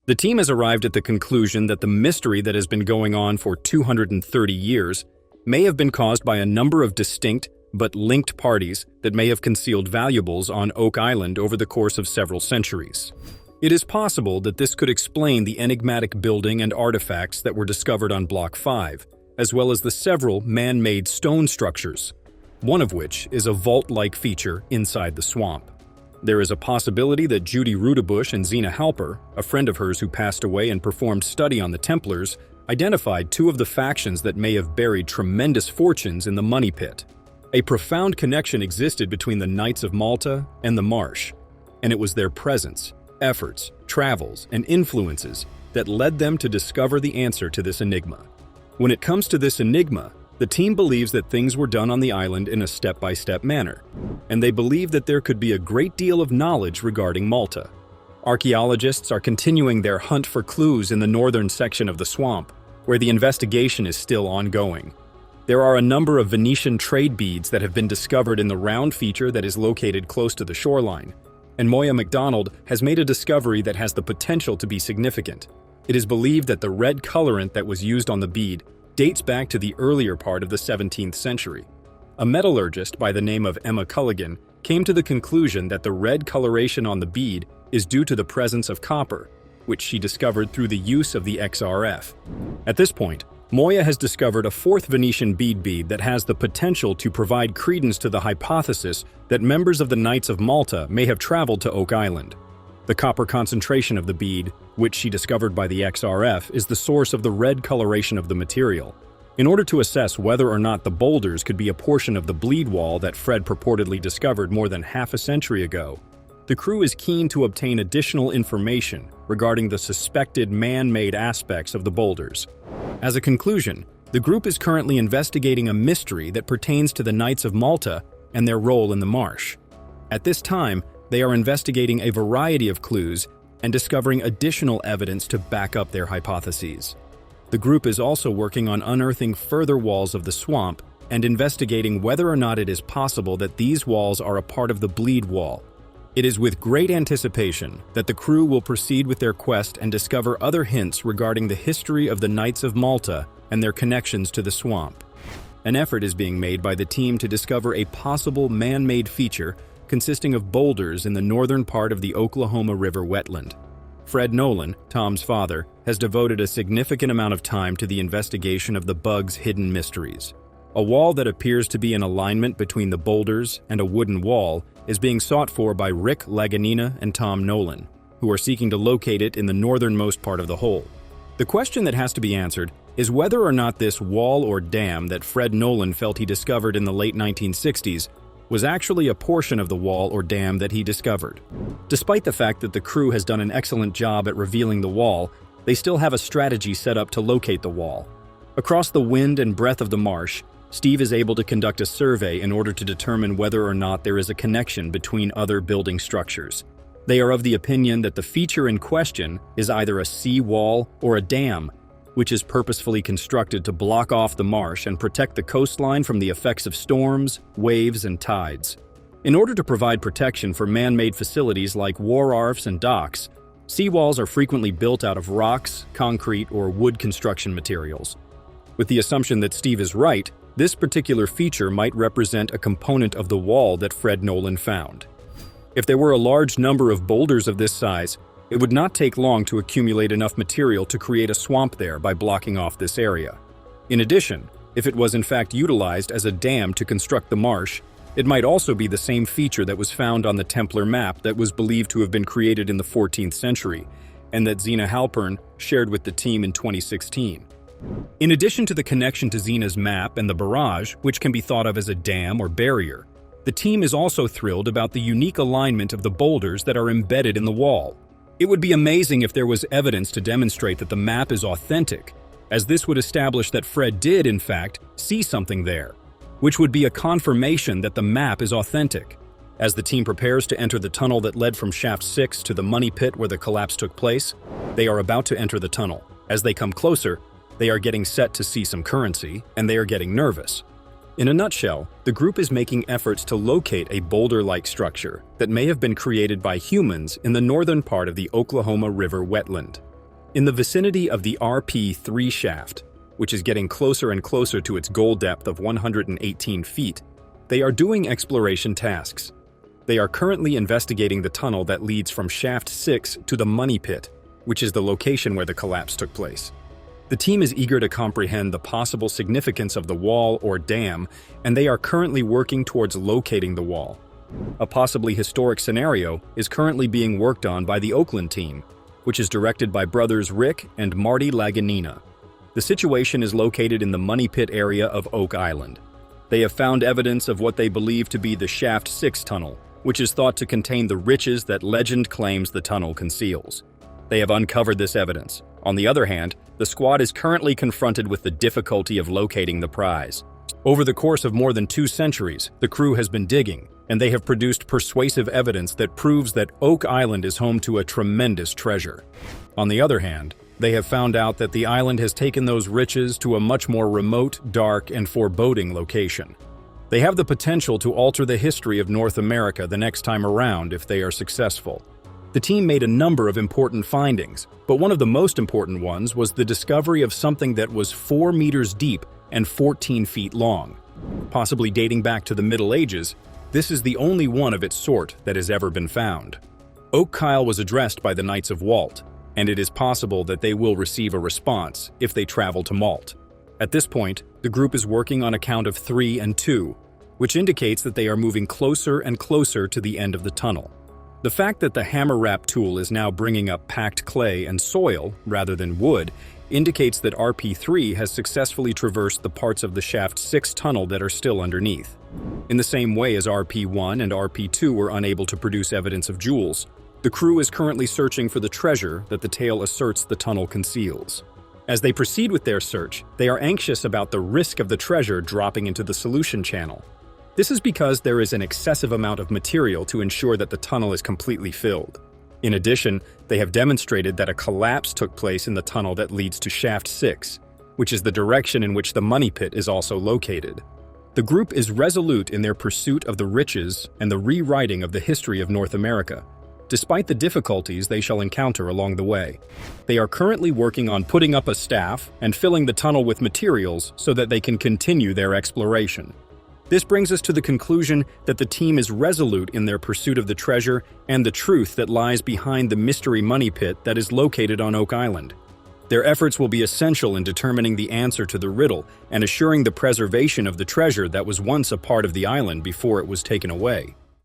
The team has arrived at the conclusion that the mystery that has been going on for 230 years may have been caused by a number of distinct but linked parties that may have concealed valuables on Oak Island over the course of several centuries. It is possible that this could explain the enigmatic building and artifacts that were discovered on Block 5, as well as the several man-made stone structures, one of which is a vault-like feature inside the swamp. There is a possibility that Judy Rudebush and Zena Halper, a friend of hers who passed away and performed study on the Templars, identified two of the factions that may have buried tremendous fortunes in the money pit. A profound connection existed between the Knights of Malta and the Marsh, and it was their presence, efforts, travels, and influences that led them to discover the answer to this enigma. When it comes to this enigma, the team believes that things were done on the island in a step-by-step manner, and they believe that there could be a great deal of knowledge regarding Malta. Archaeologists are continuing their hunt for clues in the northern section of the swamp, where the investigation is still ongoing. There are a number of Venetian trade beads that have been discovered in the round feature that is located close to the shoreline, and Moya MacDonald has made a discovery that has the potential to be significant. It is believed that the red colorant that was used on the bead dates back to the earlier part of the 17th century. A metallurgist by the name of Emma Culligan came to the conclusion that the red coloration on the bead is due to the presence of copper, which she discovered through the use of the XRF. At this point, Moya has discovered a fourth Venetian bead that has the potential to provide credence to the hypothesis that members of the Knights of Malta may have traveled to Oak Island. The copper concentration of the bead, which she discovered by the XRF, is the source of the red coloration of the material. In order to assess whether or not the boulders could be a portion of the bleed wall that Fred purportedly discovered more than half a century ago, the crew is keen to obtain additional information regarding the suspected man-made aspects of the boulders. As a conclusion, the group is currently investigating a mystery that pertains to the Knights of Malta and their role in the marsh. At this time, they are investigating a variety of clues and discovering additional evidence to back up their hypotheses. The group is also working on unearthing further walls of the swamp and investigating whether or not it is possible that these walls are a part of the bleed wall. It is with great anticipation that the crew will proceed with their quest and discover other hints regarding the history of the Knights of Malta and their connections to the swamp. An effort is being made by the team to discover a possible man-made feature consisting of boulders in the northern part of the Oklahoma River wetland. Fred Nolan, Tom's father, has devoted a significant amount of time to the investigation of the bug's hidden mysteries. A wall that appears to be in alignment between the boulders and a wooden wall is being sought for by Rick LagIna and Tom Nolan, who are seeking to locate it in the northernmost part of the hole. The question that has to be answered is whether or not this wall or dam that Fred Nolan felt he discovered in the late 1960s was actually a portion of the wall or dam that he discovered. Despite the fact that the crew has done an excellent job at revealing the wall, they still have a strategy set up to locate the wall. Across the wind and breadth of the marsh, Steve is able to conduct a survey in order to determine whether or not there is a connection between other building structures. They are of the opinion that the feature in question is either a sea wall or a dam, which is purposefully constructed to block off the marsh and protect the coastline from the effects of storms, waves, and tides. In order to provide protection for man-made facilities like wharfs and docks, seawalls are frequently built out of rocks, concrete, or wood construction materials. With the assumption that Steve is right, this particular feature might represent a component of the wall that Fred Nolan found. If there were a large number of boulders of this size, it would not take long to accumulate enough material to create a swamp there by blocking off this area. In addition, if it was in fact utilized as a dam to construct the marsh, it might also be the same feature that was found on the Templar map that was believed to have been created in the 14th century, and that Zena Halpern shared with the team in 2016. In addition to the connection to Zena's map and the barrage, which can be thought of as a dam or barrier, the team is also thrilled about the unique alignment of the boulders that are embedded in the wall. It would be amazing if there was evidence to demonstrate that the map is authentic, as this would establish that Fred did, in fact, see something there, which would be a confirmation that the map is authentic. As the team prepares to enter the tunnel that led from Shaft 6 to the money pit where the collapse took place, they are about to enter the tunnel. As they come closer, they are getting set to see some currency, and they are getting nervous. In a nutshell, the group is making efforts to locate a boulder-like structure that may have been created by humans in the northern part of the Oklahoma River wetland. In the vicinity of the RP-3 shaft, which is getting closer and closer to its goal depth of 118 feet, they are doing exploration tasks. They are currently investigating the tunnel that leads from Shaft 6 to the Money Pit, which is the location where the collapse took place. The team is eager to comprehend the possible significance of the wall or dam, and they are currently working towards locating the wall. A possibly historic scenario is currently being worked on by the Oakland team, which is directed by brothers Rick and Marty Lagena. The situation is located in the Money Pit area of Oak Island. They have found evidence of what they believe to be the Shaft 6 tunnel, which is thought to contain the riches that legend claims the tunnel conceals. They have uncovered this evidence. On the other hand, the squad is currently confronted with the difficulty of locating the prize. Over the course of more than 2 centuries, the crew has been digging, and they have produced persuasive evidence that proves that Oak Island is home to a tremendous treasure. On the other hand, they have found out that the island has taken those riches to a much more remote, dark, and foreboding location. They have the potential to alter the history of North America the next time around if they are successful. The team made a number of important findings, but one of the most important ones was the discovery of something that was 4 meters deep and 14 feet long. Possibly dating back to the Middle Ages, this is the only one of its sort that has ever been found. Oak Kyle was addressed by the Knights of Walt, and it is possible that they will receive a response if they travel to Malt. At this point, the group is working on a count of 3 and 2, which indicates that they are moving closer and closer to the end of the tunnel. The fact that the hammer wrap tool is now bringing up packed clay and soil rather than wood indicates that RP-3 has successfully traversed the parts of the Shaft 6 tunnel that are still underneath. In the same way as RP-1 and RP-2 were unable to produce evidence of jewels, the crew is currently searching for the treasure that the tale asserts the tunnel conceals. As they proceed with their search, they are anxious about the risk of the treasure dropping into the solution channel. This is because there is an excessive amount of material to ensure that the tunnel is completely filled. In addition, they have demonstrated that a collapse took place in the tunnel that leads to Shaft 6, which is the direction in which the Money Pit is also located. The group is resolute in their pursuit of the riches and the rewriting of the history of North America, despite the difficulties they shall encounter along the way. They are currently working on putting up a staff and filling the tunnel with materials so that they can continue their exploration. This brings us to the conclusion that the team is resolute in their pursuit of the treasure and the truth that lies behind the mystery money pit that is located on Oak Island. Their efforts will be essential in determining the answer to the riddle and assuring the preservation of the treasure that was once a part of the island before it was taken away.